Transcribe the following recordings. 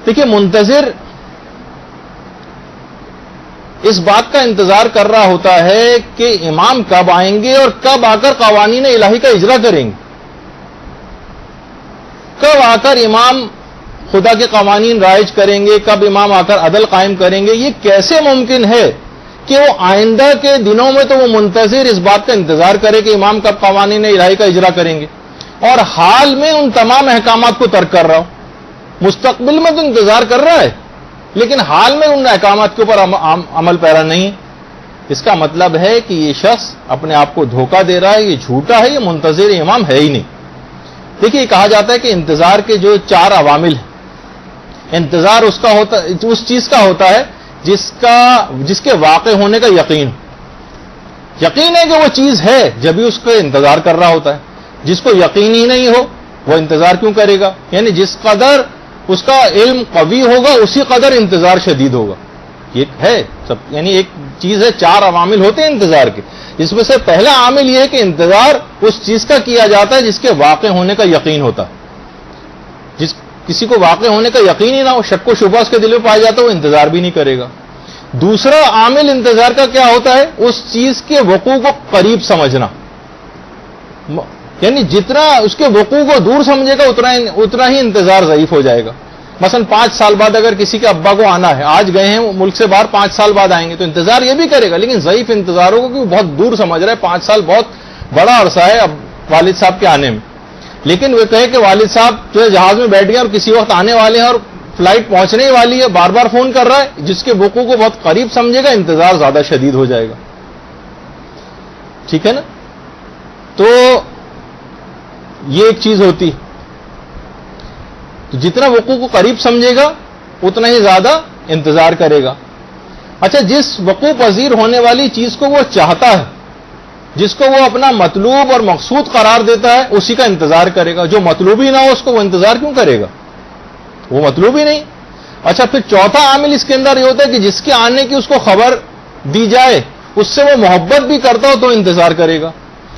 دیکھیے منتظر اس بات کا انتظار کر رہا ہوتا ہے کہ امام کب آئیں گے اور کب آ کر قوانین الہی کا اجرا کریں گے، کب آ کر امام خدا کے قوانین رائج کریں گے، کب امام آ کر عدل قائم کریں گے۔ یہ کیسے ممکن ہے کہ وہ آئندہ کے دنوں میں تو وہ منتظر اس بات کا انتظار کرے کہ امام کب قوانین الہی کا اجرا کریں گے، اور حال میں ان تمام احکامات کو ترک کر رہا ہو۔ مستقبل میں تو انتظار کر رہا ہے لیکن حال میں ان احکامات کے اوپر عمل پیرا نہیں ہے۔ اس کا مطلب ہے کہ یہ شخص اپنے آپ کو دھوکہ دے رہا ہے، یہ جھوٹا ہے، یہ منتظر امام ہے ہی نہیں۔ دیکھیے کہا جاتا ہے کہ انتظار کے جو 4 عوامل ہیں، انتظار اس چیز کا ہوتا ہے جس کے واقع ہونے کا یقین ہے کہ وہ چیز ہے، جبھی اس کا انتظار کر رہا ہوتا ہے۔ جس کو یقین ہی نہیں ہو وہ انتظار کیوں کرے گا؟ یعنی جس قدر اس کا علم قوی ہوگا اسی قدر انتظار شدید ہوگا۔ یہ ہے یعنی ایک چیز ہے، 4 عوامل ہوتے ہیں انتظار کے، جس میں سے پہلا عامل یہ ہے کہ انتظار اس چیز کا کیا جاتا ہے جس کے واقع ہونے کا یقین ہوتا ہے۔ کسی کو واقع ہونے کا یقین ہی نہ ہو، شک و شبہ اس کے دل میں پایا جاتا ہے، وہ انتظار بھی نہیں کرے گا۔ دوسرا عامل انتظار کا کیا ہوتا ہے؟ اس چیز کے وقوع کو قریب سمجھنا، یعنی جتنا اس کے وقوع کو دور سمجھے گا اتنا ہی انتظار ضعیف ہو جائے گا۔ مثلا 5 سال بعد اگر کسی کے ابا کو آنا ہے، آج گئے ہیں ملک سے باہر، 5 سال بعد آئیں گے، تو انتظار یہ بھی کرے گا لیکن ضعیف انتظار ہوگا کہ وہ بہت دور سمجھ رہا ہے، 5 سال بہت بڑا عرصہ ہے اب والد صاحب کے آنے میں۔ لیکن وہ کہے کہ والد صاحب جو ہے جہاز میں بیٹھ گئے اور کسی وقت آنے والے ہیں اور فلائٹ پہنچنے ہی والی ہے، بار بار فون کر رہا ہے، جس کے وقوع کو بہت قریب سمجھے گا، انتظار زیادہ شدید ہو جائے گا۔ ٹھیک ہے نا؟ تو یہ ایک چیز ہوتی، تو جتنا وقوع کو قریب سمجھے گا اتنا ہی زیادہ انتظار کرے گا۔ اچھا، جس وقوع پذیر ہونے والی چیز کو وہ چاہتا ہے، جس کو وہ اپنا مطلوب اور مقصود قرار دیتا ہے، اسی کا انتظار کرے گا۔ جو مطلوب ہی نہ ہو اس کو وہ انتظار کیوں کرے گا؟ وہ مطلوب ہی نہیں۔ اچھا، پھر چوتھا عامل اس کے اندر یہ ہوتا ہے کہ جس کے آنے کی اس کو خبر دی جائے، اس سے وہ محبت بھی کرتا ہو تو انتظار کرے گا۔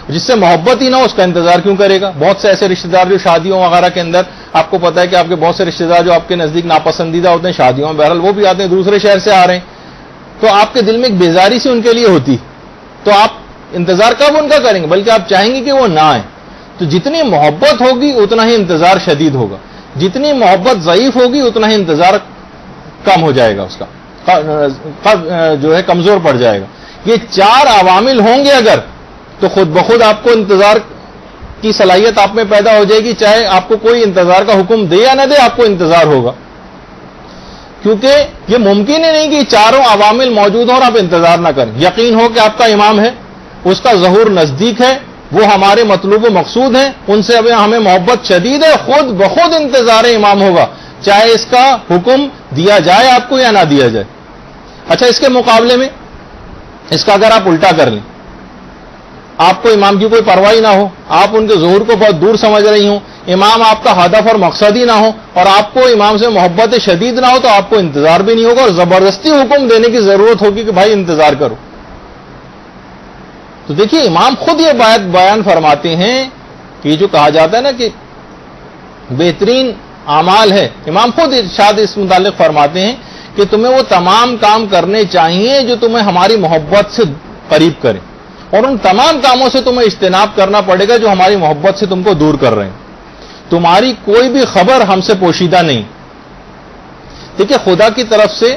جس سے محبت ہی نہ ہو اس کا انتظار کیوں کرے گا؟ بہت سے ایسے رشتہ دار جو شادیوں وغیرہ کے اندر، آپ کو پتا ہے کہ آپ کے بہت سے رشتہ دار جو آپ کے نزدیک ناپسندیدہ ہوتے ہیں شادیوں میں، بہرحال وہ بھی آتے ہیں، دوسرے شہر سے آ رہے ہیں، تو آپ کے دل میں ایک بیزاری سی ان کے لیے ہوتی، تو آپ انتظار کب ان کا کریں گے؟ بلکہ آپ چاہیں گے کہ وہ نہ آئیں۔ تو جتنی محبت ہوگی اتنا ہی انتظار شدید ہوگا، جتنی محبت ضعیف ہوگی اتنا ہی انتظار کم ہو جائے گا، اس کا جو ہے کمزور پڑ جائے گا۔ یہ 4 عوامل ہوں گے اگر، تو خود بخود آپ کو انتظار کی صلاحیت آپ میں پیدا ہو جائے گی، چاہے آپ کو کوئی انتظار کا حکم دے یا نہ دے، آپ کو انتظار ہوگا، کیونکہ یہ ممکن ہی نہیں کہ 4 عوامل موجود ہوں اور آپ انتظار نہ کریں۔ یقین ہو کہ آپ کا امام ہے، اس کا ظہور نزدیک ہے، وہ ہمارے مطلوب و مقصود ہیں، ان سے ابھی ہمیں محبت شدید ہے، خود بخود انتظار امام ہوگا، چاہے اس کا حکم دیا جائے آپ کو یا نہ دیا جائے۔ اچھا، اس کے مقابلے میں اس کا اگر آپ الٹا کر لیں، آپ کو امام کی کوئی پرواہ نہ ہو، آپ ان کے ظہور کو بہت دور سمجھ رہی ہوں، امام آپ کا ہدف اور مقصد ہی نہ ہو، اور آپ کو امام سے محبت شدید نہ ہو، تو آپ کو انتظار بھی نہیں ہوگا اور زبردستی حکم دینے کی ضرورت ہوگی کہ بھائی انتظار کرو۔ تو دیکھیے امام خود یہ بات بیان فرماتے ہیں کہ یہ جو کہا جاتا ہے نا کہ بہترین اعمال ہے، امام خود ارشاد اس متعلق فرماتے ہیں کہ تمہیں وہ تمام کام کرنے چاہیے جو تمہیں ہماری محبت سے قریب کریں، اور ان تمام کاموں سے تمہیں اجتناب کرنا پڑے گا جو ہماری محبت سے تم کو دور کر رہے ہیں۔ تمہاری کوئی بھی خبر ہم سے پوشیدہ نہیں۔ دیکھیے خدا کی طرف سے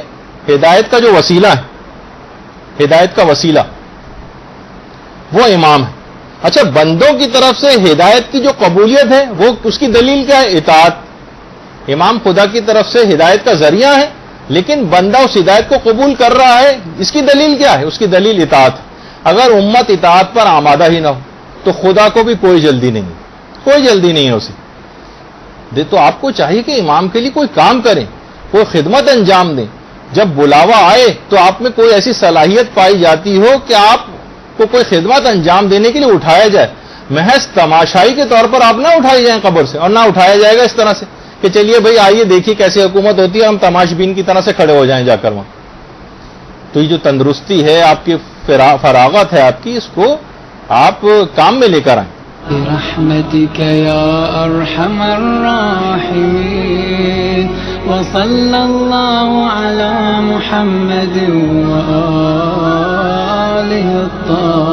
ہدایت کا جو وسیلہ ہے، ہدایت کا وسیلہ وہ امام ہے۔ اچھا، بندوں کی طرف سے ہدایت کی جو قبولیت ہے وہ اس کی دلیل کیا ہے؟ اطاعت۔ امام خدا کی طرف سے ہدایت کا ذریعہ ہے، لیکن بندہ اس ہدایت کو قبول کر رہا ہے، اس کی دلیل کیا ہے؟ اس کی دلیل اطاعت۔ اگر امت اطاعت پر آمادہ ہی نہ ہو تو خدا کو بھی کوئی جلدی نہیں، کوئی جلدی نہیں ہے اسے۔ تو آپ کو چاہیے کہ امام کے لیے کوئی کام کریں، کوئی خدمت انجام دیں۔ جب بلاوا آئے تو آپ میں کوئی ایسی صلاحیت پائی جاتی ہو کہ آپ کو کوئی خدمت انجام دینے کے لیے اٹھایا جائے، محض تماشائی کے طور پر آپ نہ اٹھائی جائیں قبر سے، اور نہ اٹھایا جائے گا اس طرح سے کہ چلیے بھائی آئیے دیکھیے کیسے حکومت ہوتی ہے، ہم تماش بین کی طرح سے کھڑے ہو جائیں جا کر وہاں۔ تو یہ جو تندرستی ہے، آپ کی فراغت ہے آپ کی، اس کو آپ کام میں لے کر آئیں۔ برحمتک یا ارحم الراحمین وصلى الله على محمد وآله الطاهرين.